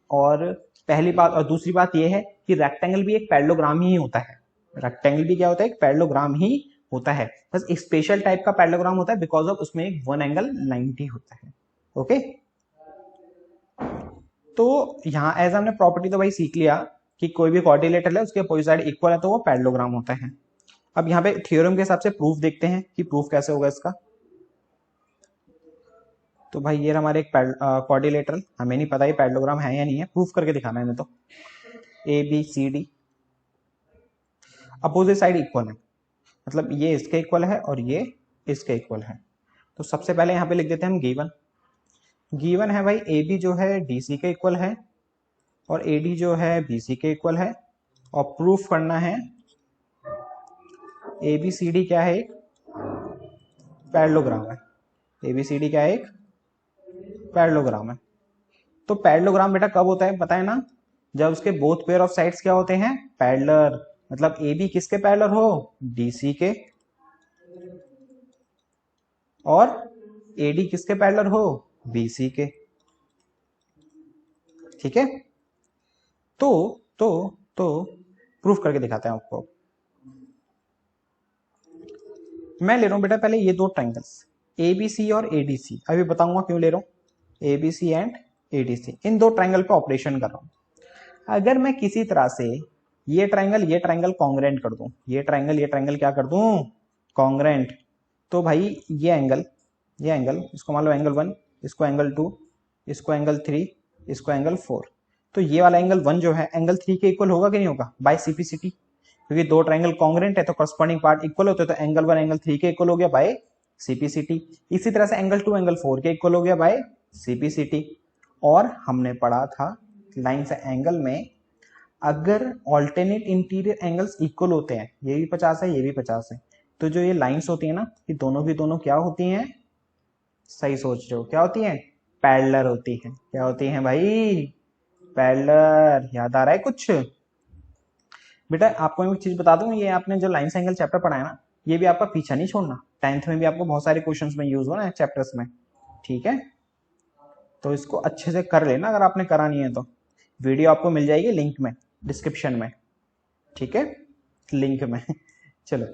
और पहली बात, और दूसरी बात ये है कि रेक्टेंगल भी एक पैरेललोग्राम ही होता है। रेक्टेंगल भी क्या होता है? एक पैरेललोग्राम ही होता है। बस एक स्पेशल टाइप का पैरेललोग्राम होता है बिकॉज ऑफ उसमें एक वन एंगल 90 होता है। ओके, तो यहाँ एज हमने प्रॉपर्टी तो भाई सीख लिया कि कोई भी क्वाड्रिलेटरल है उसके अपोजिट साइड इक्वल है तो वो पैरेललोग्राम होता है। अब यहाँ पे थ्योरम के हिसाब से प्रूफ देखते हैं कि प्रूफ कैसे होगा इसका। तो भाई ये हमारे एक क्वाड्रिलेटरल, हमें नहीं पता ये पैरेललोग्राम है या नहीं है, प्रूफ करके दिखाना है हमें। तो A B C D opposite side equal है, मतलब ये इसके इक्वल है और ये इसके इक्वल है। तो सबसे पहले यहाँ पे लिख देते हैं हम गिवन। गिवन है भाई ए बी जो है डी सी के इक्वल है और ए डी जो है बी सी के इक्वल है। और प्रूफ करना है ए बी सी डी क्या है? एक पैरेललोग्राम है। ए बी सी डी क्या है? एक पैरेललोग्राम है। तो पैरेललोग्राम बेटा कब होता है पता है ना? जब उसके बोथ पेयर ऑफ साइड्स क्या होते हैं? पैरेलल। मतलब ए बी किसके पैरेलल हो? डीसी के। और ए डी किसके पैरेलल हो? बीसी के। ठीक है, तो तो प्रूफ करके दिखाते हैं आपको। मैं ले रहा हूं बेटा पहले ये दो ट्राइंगल्स एबीसी और एडीसी, अभी बताऊंगा क्यों ले रहा हूं। एबीसी एंड एडीसी, इन दो ट्राइंगल पे ऑपरेशन कर रहा हूं। अगर मैं किसी तरह से ये ट्राइंगल कॉन्ग्रेंट कर दूं, ये ट्राइंगल क्या कर दूं, कॉन्ग्रेंट, तो भाई ये एंगल इसको मान लो एंगल 1, इसको एंगल 2, इसको एंगल 3, इसको एंगल 4, तो ये वाला एंगल 1 जो है एंगल 3 के इक्वल होगा कि नहीं होगा, बाय सीपीसीटी, क्योंकि दो ट्राइंगल कॉन्ग्रेंट है तो करस्पॉन्डिंग पार्ट इक्वल होते हैं, तो एंगल 1 एंगल 3 के इक्वल हो गया बाय सीपीसीटी। इसी तरह से एंगल 2 एंगल 4 के इक्वल हो गया बाय सीपीसीटी। और हमने पढ़ा था लाइन से एंगल में अगर ऑल्टरनेट इंटीरियर एंगल्स इक्वल होते हैं, ये भी 50 है ये भी 50 है, तो जो ये लाइंस होती है ना, ये दोनों की दोनों क्या होती हैं, सही सोच रहे हो, क्या होती हैं, पैरेलल होती हैं। क्या होती हैं भाई, पैरेलल। याद आ रहा है कुछ बेटा? आपको एक चीज बता दूं, ये आपने जो लाइंस एंगल चैप्टर पढ़ा है ना, ये भी आपका पीछा नहीं छोड़ना, 10th में भी आपको बहुत सारे क्वेश्चंस में यूज हो ना चैप्टर्स में, ठीक है? तो इसको अच्छे से कर लेना, अगर आपने करा नहीं है तो वीडियो आपको मिल जाएगी लिंक में, डिस्क्रिप्शन में, ठीक है, लिंक में। चलो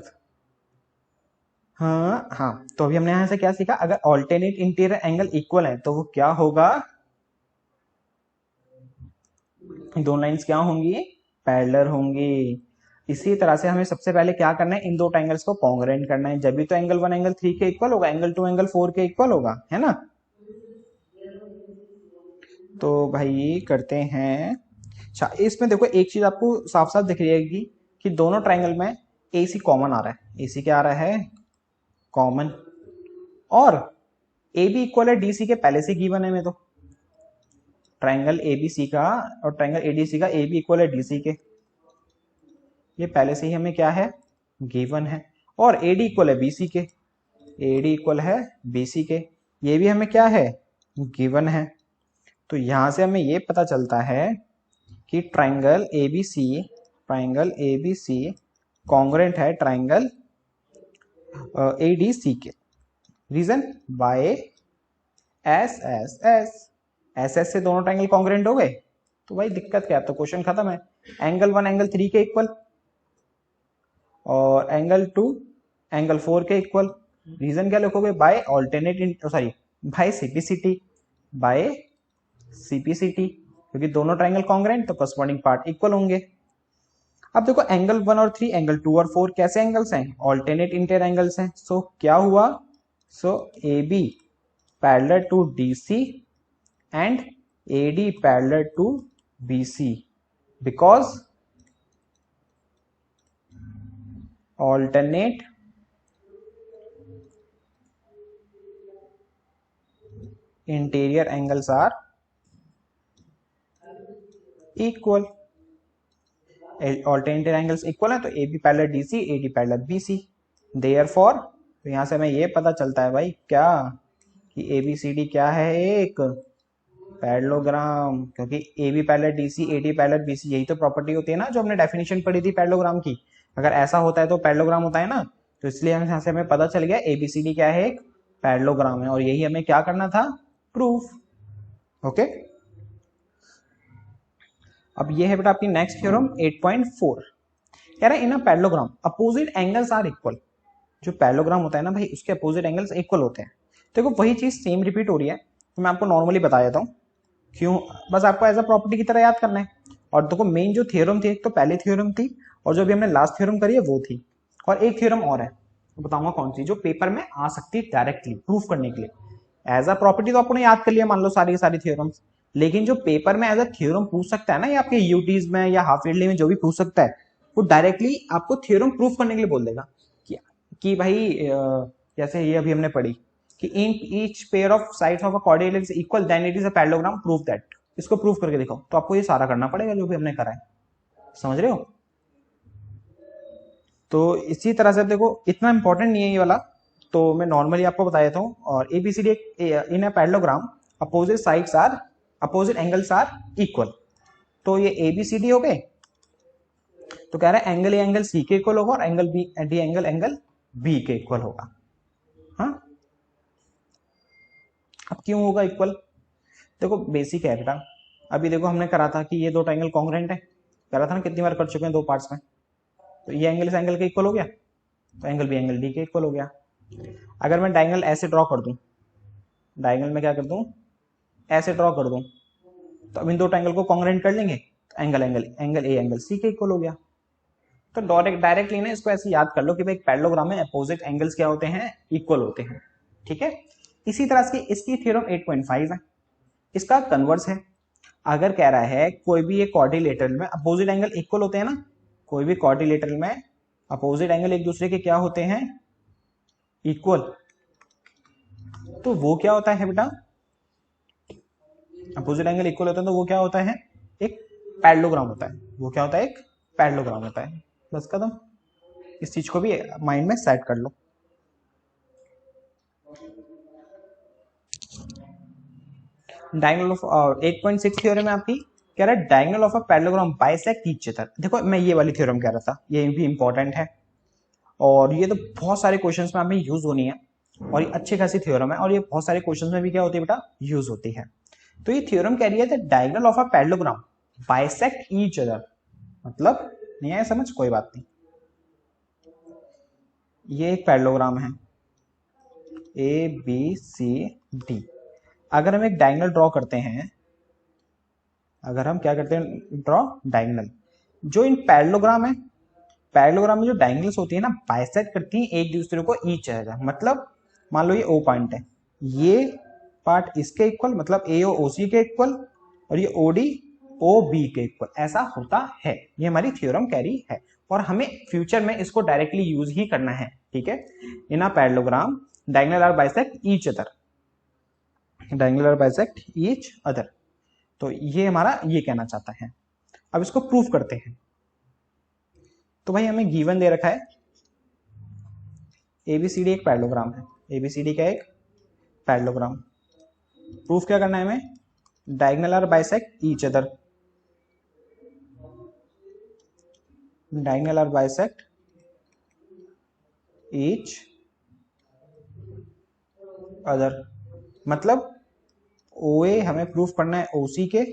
हाँ हाँ, तो अभी हमने यहां से क्या सीखा, अगर ऑल्टरनेट इंटीरियर एंगल इक्वल है तो वो क्या होगा, दोनों लाइंस क्या होंगी, पैरेलल होंगी। इसी तरह से हमें सबसे पहले क्या करना है, इन दो ट्रायंगल्स को कॉन्ग्रुएंट करना है, जब भी तो एंगल 1 एंगल 3 के इक्वल होगा, एंगल 2 एंगल 4 के इक्वल होगा, है ना? तो भाई करते हैं। अच्छा, इसमें देखो एक चीज आपको साफ साफ दिख जाएगी कि दोनों ट्रायंगल में एसी कॉमन आ रहा है। एसी क्या आ रहा है, कॉमन। और ए बी इक्वल है डीसी के, पहले से गिवन है में, तो ट्रायंगल एबीसी का और ट्रायंगल एडीसी का ए बी इक्वल है डीसी के, ये पहले से ही हमें क्या है, गिवन है। और एडी इक्वल है बीसी के, एडी इक्वल है बीसी के, ये भी हमें क्या है, गिवन है। तो यहां से हमें ये पता चलता है कि ट्रायंगल एबीसी कॉन्ग्रुएंट है ट्रायंगल एडीसी के। Reason, by S S S, S S से दोनों ट्रायंगल कॉन्ग्रुएंट हो गए, तो भाई दिक्कत क्या है, तो क्वेश्चन खत्म है। एंगल 1 एंगल 3 के इक्वल और एंगल 2 एंगल 4 के इक्वल। रीजन क्या लिखोगे, by alternate sorry by CPCT, by CPCT, क्योंकि दोनों ट्रायंगल कॉन्ग्रुएंट तो करस्पॉन्डिंग पार्ट इक्वल होंगे। अब देखो एंगल 1 और 3, एंगल 2 और 4 कैसे एंगल्स हैं, ऑल्टरनेट इंटीरियर एंगल्स हैं। सो क्या हुआ, so A B parallel to DC and AD parallel to BC because alternate interior angles are equal। alternate angles equal है तो AB parallel DC, AD parallel BC। Therefore तो यहां से हमें ये पता चलता है भाई क्या, कि ABCD क्या है, एक पैरेललोग्राम, क्योंकि AB parallel DC, AD parallel BC, यही तो प्रॉपर्टी होती है ना जो हमने डेफिनेशन पढ़ी थी पैरेललोग्राम की। अगर ऐसा होता है तो पैरेललोग्राम होता है ना, तो इसलिए यहाँ से हमें पता चल गया ABCD क्या है, एक पैरेललोग्राम है, और यही हमें क्या करना था, प्रूफ। ओके, अब ये है बेटा आपकी नेक्स्ट थ्योरम 8.4, कह रहा है in a parallelogram opposite angles are equal. जो पैरेललोग्राम होता है ना भाई, उसके अपोजिट एंगल्स इक्वल होते हैं। देखो वही चीज सेम रिपीट हो रही है, तो मैं आपको नॉर्मली बता देता हूँ क्यों, बस आपको एज अ प्रॉपर्टी की तरह याद करना है। और देखो मेन जो थ्योरम थी, एक तो पहली थ्योरम थी, और जो भी हमने लास्ट थ्योरम करी है वो थी, और एक थ्योरम और है, तो बताऊंगा कौन सी, जो पेपर में आ सकती है डायरेक्टली प्रूफ करने के लिए। एज अ प्रॉपर्टी तो आपने याद कर लिया मान लो सारी सारी थ्योरम्स, लेकिन जो पेपर में एज अ थ्योरम पूछ सकता है ना, या आपके यूटीज में या हाफ ईयरली में जो भी पूछ सकता है, वो डायरेक्टली आपको थ्योरम प्रूफ करने के लिए बोल देगा कि भाई जैसे ये अभी हमने पढ़ी कि in each pair of sides of a coordinate is equal then it is a parallelogram, proof that. इसको प्रूफ करके दिखाओ, तो आपको ये सारा करना पड़ेगा जो भी हमने करा है, समझ रहे हो? तो इसी तरह से देखो इतना इंपॉर्टेंट नहीं है ये वाला, तो मैं नॉर्मली आपको बता देता हूँ। और ABCD in a parallelogram opposite sides are, opposite angles are equal, तो ये एबीसीडी हो गए। तो कह रहा है एंगल ए एंगल सी के इक्वल होगा और angle B D angle B के इक्वल होगा। हाँ, अब क्यों होगा इक्वल, देखो बेसिक है बेटा। अभी देखो हमने करा था कि ये दो ट्रायंगल कॉन्ग्रुएंट है, कह रहा था ना कितनी बार कर चुके हैं दो पार्ट्स में। तो ये एंगल इस एंगल के इक्वल हो गया, तो एंगल भी एंगल डी के इक्वल हो गया। अगर मैं डायगोनल ऐसे ड्रॉ कर दूं, डायगोनल में क्या कर दूं, ऐसे ड्रॉ कर दूं, तो अब इन दो ट्रायंगल को कॉन्ग्रेंट कर लेंगे, तो angle angle angle A angle C के इक्वल हो गया। तो डायरेक्टली ना इसको ऐसे याद कर लो कि भाई पैरेललोग्राम में अपोजिट एंगल्स क्या होते हैं, इक्वल होते हैं। ठीक है, इसी तरह से इसकी थ्योरम 8.5 है, इसका कन्वर्स है। अगर कह रहा है कोई भी एक क्वाड्रिलेटरल में अपोजिट एंगल इक्वल होते हैं ना, कोई भी क्वाड्रिलेटरल में अपोजिट एंगल एक दूसरे के क्या होते हैं, इक्वल, तो वो क्या होता है बेटा, अपोजिट एंगल इक्वल होता है तो वो क्या होता है, एक पैरेललोग्राम होता है। वो क्या होता है, एक पैरेललोग्राम होता है। बस खत्म, इस चीज को भी माइंड में सेट कर लो। डायगोनल ऑफ 8.6 थ्योरम है आपकी, कह रहा है diagonal of a parallelogram bisect each other. देखो मैं ये वाली थ्योरम कह रहा था, ये भी इंपॉर्टेंट है और ये तो बहुत सारे क्वेश्चंस में आपने यूज होनी है और ये अच्छी खासी थ्योरम है और ये बहुत सारे क्वेश्चंस में भी क्या होती है बेटा, यूज होती है। तो ये थ्योरम कह रही है diagonal of a parallelogram bisect each other, मतलब नहीं आया समझ, कोई बात नहीं। ये एक पैरेललोग्राम है ए बी सी डी। अगर हम एक डायगोनल ड्रॉ करते हैं, अगर हम क्या करते हैं ड्रॉ डायगोनल, जो इन पैरेललोग्राम है, पैरेललोग्राम में जो डायगोनल्स होती है ना बाइसेक्ट करती हैं एक दूसरे को ईच अदर। मतलब मान लो ये ओ पॉइंट है, ये पार्ट इसके इक्वल, मतलब ए ओ सी के इक्वल, और ये ओ डी ओ बी के इक्वल, ऐसा होता है। ये हमारी थ्योरम कह रही है और हमें फ्यूचर में इसको डायरेक्टली यूज ही करना है। ठीक है, in a parallelogram diagonal are bisect each other, diagonal are bisect each other. तो ये हमारा ये कहना चाहता है। अब इसको प्रूफ करते हैं। तो भाई हमें गिवन दे रखा है एबीसीडी एक पैरेललोग्राम है, एबीसीडी का एक पैरेललोग्राम। प्रूफ क्या करना है हमें, diagonal are bisect each other, diagonal are bisect each other. मतलब OA हमें प्रूफ करना है OC के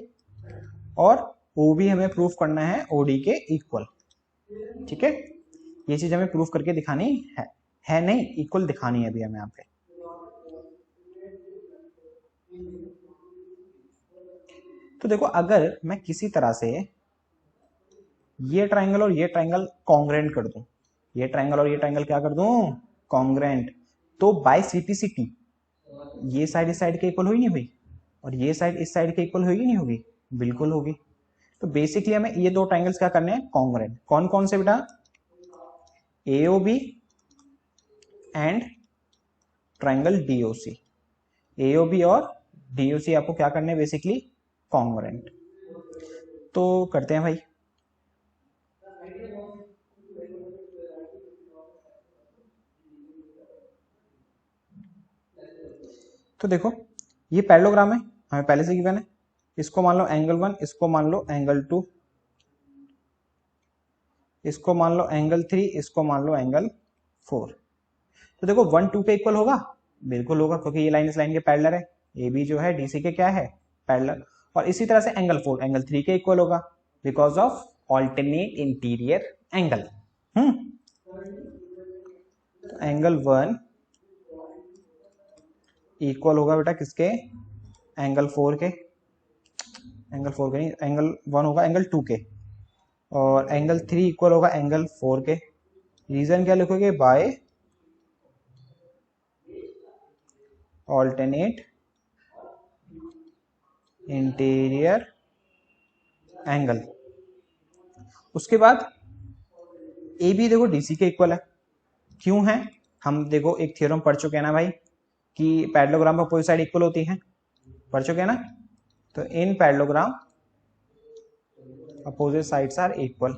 और OB हमें प्रूफ करना है OD के इक्वल। ठीक है, ये चीज हमें प्रूफ करके दिखानी है नहीं, इक्वल दिखानी है अभी हमें यहाँ पे। तो देखो अगर मैं किसी तरह से ये ट्रायंगल और ये ट्रायंगल कॉन्ग्रेंट कर दूं, ये ट्रायंगल और ये ट्रायंगल क्या कर दूं, कॉन्ग्रेंट, तो बाय सीपीसीटी ये साइड इस साइड के इक्वल हुई नहीं हुई और ये साइड इस साइड के इक्वल होगी नहीं होगी, बिल्कुल होगी। तो बेसिकली हमें ये दो ट्रायंगल्स क्या करने हैं, कॉन्ग्रेंट। कौन कौन से बेटा, AOB and triangle DOC. AOB और डीओसी आपको क्या करने हैं, बेसिकली कॉन्ग्रेंट। तो करते हैं भाई। तो देखो ये पैरेललोग्राम है, हमें पहले से गिवन है। इसको मान लो एंगल 1, इसको मान लो एंगल 2, इसको मान लो एंगल 3, इसको मान लो एंगल 4। तो देखो 1 2 के इक्वल होगा, बिल्कुल होगा, क्योंकि ये लाइन इस लाइन के पैरेलल है। ए बी जो है डीसी के क्या है, पैरेलल। और इसी तरह से एंगल 4 एंगल 3 के इक्वल होगा because of alternate interior angle. तो एंगल 1 इक्वल होगा बेटा किसके, एंगल 4 के, एंगल 4 के नहीं, एंगल 1 होगा एंगल 2 के, और एंगल 3 इक्वल होगा एंगल 4 के। रीजन क्या लिखोगे, बाय ऑल्टरनेट इंटीरियर एंगल। उसके बाद ए बी देखो डीसी के इक्वल है, क्यों है, हम देखो एक थ्योरम पढ़ चुके हैं ना भाई कि पैरेललोग्राम पर अपोजिट साइड इक्वल होती है, पढ़ चुके हैं ना। तो in parallelogram opposite sides are equal.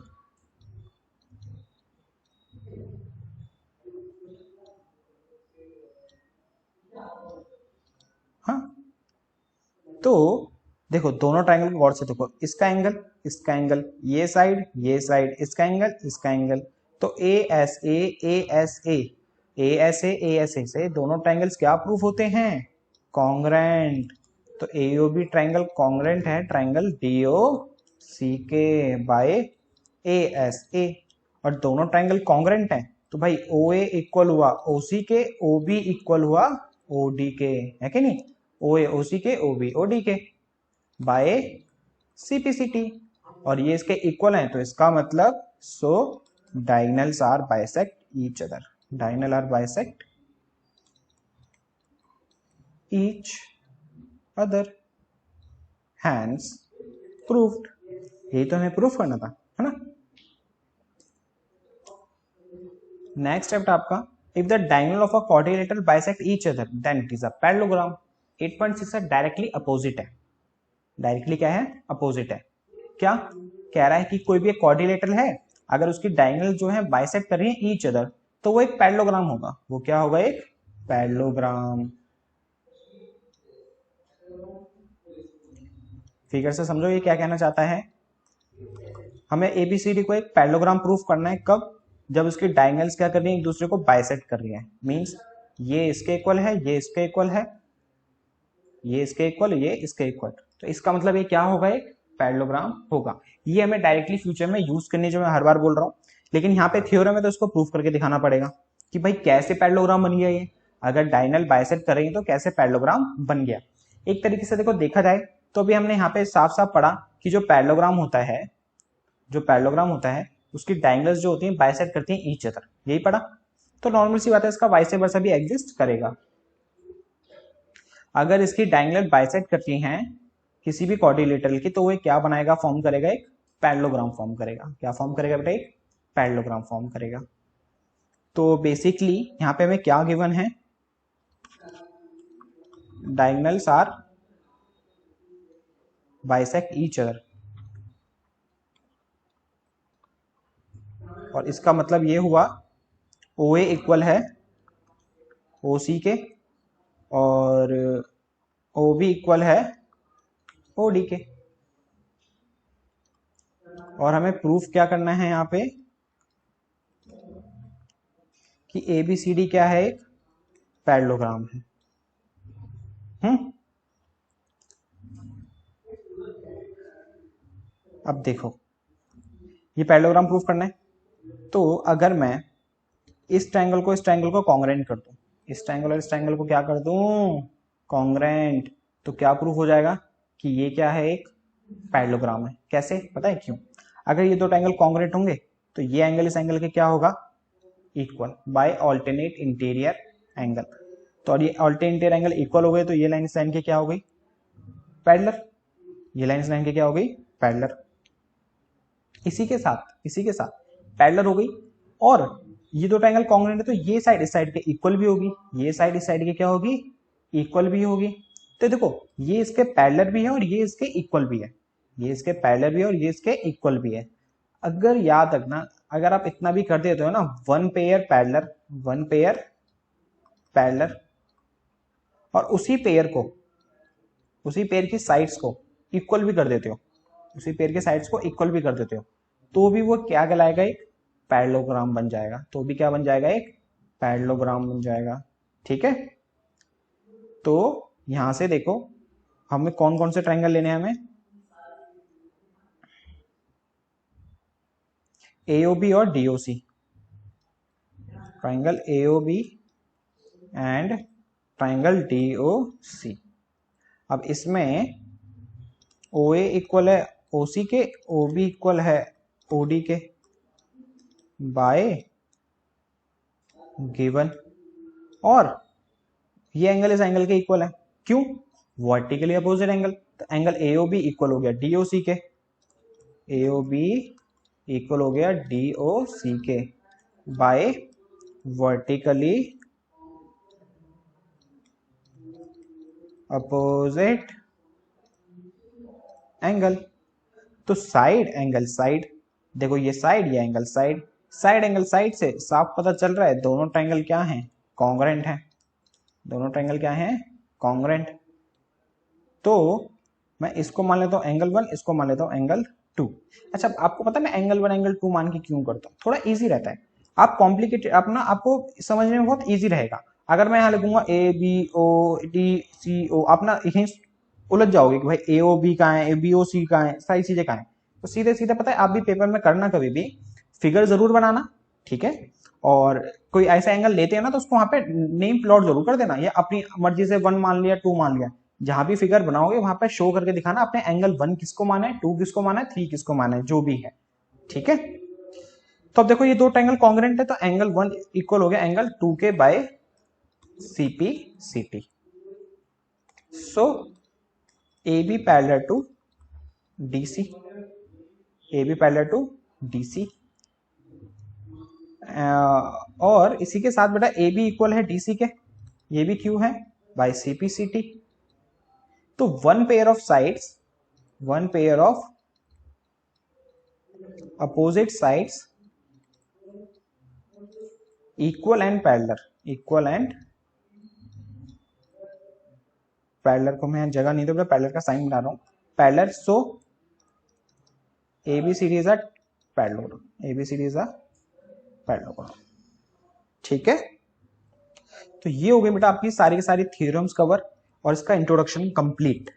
हाँ, तो देखो दोनों ट्रायंगल को गौर से देखो, इसका एंगल, ये साइड, इसका एंगल, तो ए एस ए से दोनों ट्रायंगल्स क्या प्रूफ होते हैं, कॉन्ग्रेंट। तो एओबी ट्रायंगल कॉन्ग्रेंट है ट्रायंगल डीओ सी के बाय ए एस ए, और दोनों ट्राइंगल कॉन्ग्रेंट हैं तो भाई ओ ए इक्वल हुआ ओ सी के, ओ बी इक्वल हुआ ओ डी के, है कि नहीं, ओ ए ओ सी के, ओ बी ओ डी के by C P C T, और ये इसके इक्वल हैं तो इसका मतलब so diagonals are bisect each other, diagonal are bisect each other, hence proved. यही तो हमें प्रूफ करना था, है ना। नेक्स्ट स्टेप आपका, if the diagonal of a quadrilateral bisect each other then it is a parallelogram. 8.6 directly opposite है, directly क्या है, अपोजिट है। क्या कह रहा है कि कोई भी एक क्वाड्रिलेटरल है, अगर उसकी डायगोनल जो है बाइसेक्ट कर रही है ईच अदर, तो वो एक पैरेललोग्राम होगा। वो क्या होगा, एक पैरेललोग्राम। फिगर से समझो ये क्या कहना चाहता है, हमें एबीसीडी को एक पैरेललोग्राम प्रूफ करना है। कब, जब उसकी डायगोनल्स क्या कर रही है, एक दूसरे को बाइसेक्ट कर रही है। मींस ये इसके इक्वल है, ये इसके इक्वल है, ये इसके इक्वल, ये इसके इक्वल, तो इसका मतलब ये क्या होगा, एक पैरेललोग्राम होगा। ये हमें डायरेक्टली फ्यूचर में यूज करनी, जो मैं हर बार बोल रहा हूँ, लेकिन यहाँ पे थ्योरम में तो इसको प्रूफ करके दिखाना पड़ेगा कि भाई कैसे पैरेललोग्राम बन गया ये, अगर डायगोनल बाइसेक्ट कर रही है तो कैसे पैरेललोग्राम बन गया। एक तरीके से देखो देखा जाए तो अभी हमने यहाँ पे साफ साफ पढ़ा कि जो पैरेललोग्राम होता है, जो पैरेललोग्राम होता है उसकी डायगोनल्स जो होती हैं बाइसेक्ट करती हैं ईच अदर, यही पढ़ा। तो नॉर्मल सी बात है, इसका वाइस वर्सा भी एग्जिस्ट करेगा। अगर इसकी डायगोनल बाइसेक्ट करती हैं किसी भी क्वाड्रिलेटरल की, तो वो क्या बनाएगा, फॉर्म करेगा, एक पैरेललोग्राम फॉर्म करेगा। क्या फॉर्म करेगा बेटा, एक पैरेललोग्राम फॉर्म करेगा। तो बेसिकली यहाँ पे हमें क्या गिवन है, diagonals are bisect each other, और इसका मतलब ये हुआ ओ ए इक्वल है ओ सी के, और ओ बी इक्वल है ओ डी के। और हमें प्रूफ क्या करना है यहाँ पे कि ए बी सी डी क्या है, एक पैरेललोग्राम है। अब देखो ये पैरेललोग्राम प्रूफ करना है, तो अगर मैं इस ट्रायंगल को इस ट्रायंगल को कॉन्ग्रेंट कर दूं, इस ट्रायंगल और इस ट्रायंगल को क्या कर दूं, कॉन्ग्रेंट, तो क्या प्रूफ हो जाएगा कि ये क्या है, एक पैरेललोग्राम है। कैसे, पता है क्यों, अगर ये दो ट्रायंगल कॉन्ग्रेंट होंगे तो ये एंगल इस एंगल के क्या होगा, equal by alternate interior angle. तो और ये ऑल्टरनेट इंटीरियर एंगल इक्वल हो गए, तो ये लाइन इस लाइन के क्या हो गई, पैरेलल, ये लाइन इस लाइन के क्या हो गई, पैरेलल। इसी के साथ पैरेलल हो गई। और ये दो ट्रायंगल कॉन्ग्रुएंट है तो ये साइड इस साइड के इक्वल भी होगी, ये साइड इस साइड के क्या होगी, इक्वल भी होगी। तो देखो ये इसके पैरेलल भी है और ये इसके इक्वल भी है, ये इसके पैरेलल भी है और ये इसके इक्वल भी है। अगर याद रखना, अगर आप इतना भी कर देते हो ना, one pair parallel, one pair parallel, और उसी पेयर को, उसी पेयर की साइड्स को इक्वल भी कर देते हो, उसी पेयर के साइड्स को इक्वल भी कर देते हो, तो भी वो क्या कहलाएगा, एक पैरेललोग्राम बन जाएगा। तो भी क्या बन जाएगा, एक पैरेललोग्राम बन जाएगा। ठीक है, तो यहां से देखो हमें कौन कौन से ट्रायंगल लेने हैं, हमें एओबी और DOC, triangle AOB and triangle DOC. अब इसमें ओ ए इक्वल है ओसी के, ओ बी इक्वल है ओडी के बाय गिवन, और ये एंगल इस एंगल के इक्वल है। क्यों, वर्टिकली अपोजिट एंगल, तो एंगल एओबी इक्वल हो गया डीओसी के, एओबी इक्वल हो गया डीओसी के बाय वर्टिकली अपोजिट एंगल। तो साइड एंगल साइड, देखो ये साइड, ये angle side, side angle side से साफ पता चल रहा है दोनों ट्रायंगल क्या हैं, कॉन्ग्रुएंट हैं, दोनों ट्रायंगल क्या हैं, कॉन्ग्रुएंट। तो मैं इसको मान लेता हूं एंगल 1, इसको मान लेता हूं एंगल 2। अच्छा आपको पता है मैं एंगल 1 एंगल 2 मान के क्यों करता हूं, थोड़ा इजी रहता है, आप कॉम्प्लिकेटेड अपना आपको समझने में बहुत इजी रहेगा। अगर मैं यहाँ लिखूंगा A B O D C ओ, आप ना यहीं उलझ जाओगे कि भाई ए ओ बी कहाँ है, ए बी ओ सी कहाँ है, सारी चीजें कहाँ है। तो सीधे सीधे पता है, आप भी पेपर में करना कभी भी फिगर जरूर बनाना, ठीक है, और कोई ऐसा एंगल लेते हैं ना तो उसको वहां पे नेम प्लॉट जरूर कर देना, या अपनी मर्जी से 1 मान लिया 2 मान लिया, जहां भी फिगर बनाओगे वहां पे शो करके दिखाना आपने एंगल 1 किसको माना है, 2 किसको माना है, 3 किसको माना है, जो भी है, ठीक है। तो अब देखो ये दो ट्रायंगल कॉन्ग्रुएंट है, तो एंगल 1 इक्वल हो गया एंगल 2 के by CP CT. So A B parallel to DC, A B parallel to DC, और इसी के साथ बेटा ए बी इक्वल है डीसी के, ये भी क्यू है बाय सीपी सीटी। तो one pair of sides, one pair of opposite sides equal and parallel, equal and parallel को मैं जगह नहीं दूंगा, पैरेलल का साइन बना रहा हूं, parallel. So ABCD is a parallel, ABCD is a parallel, ठीक है। तो ये हो गई बेटा आपकी सारी की सारी थ्योरम्स कवर और इसका इंट्रोडक्शन कंप्लीट।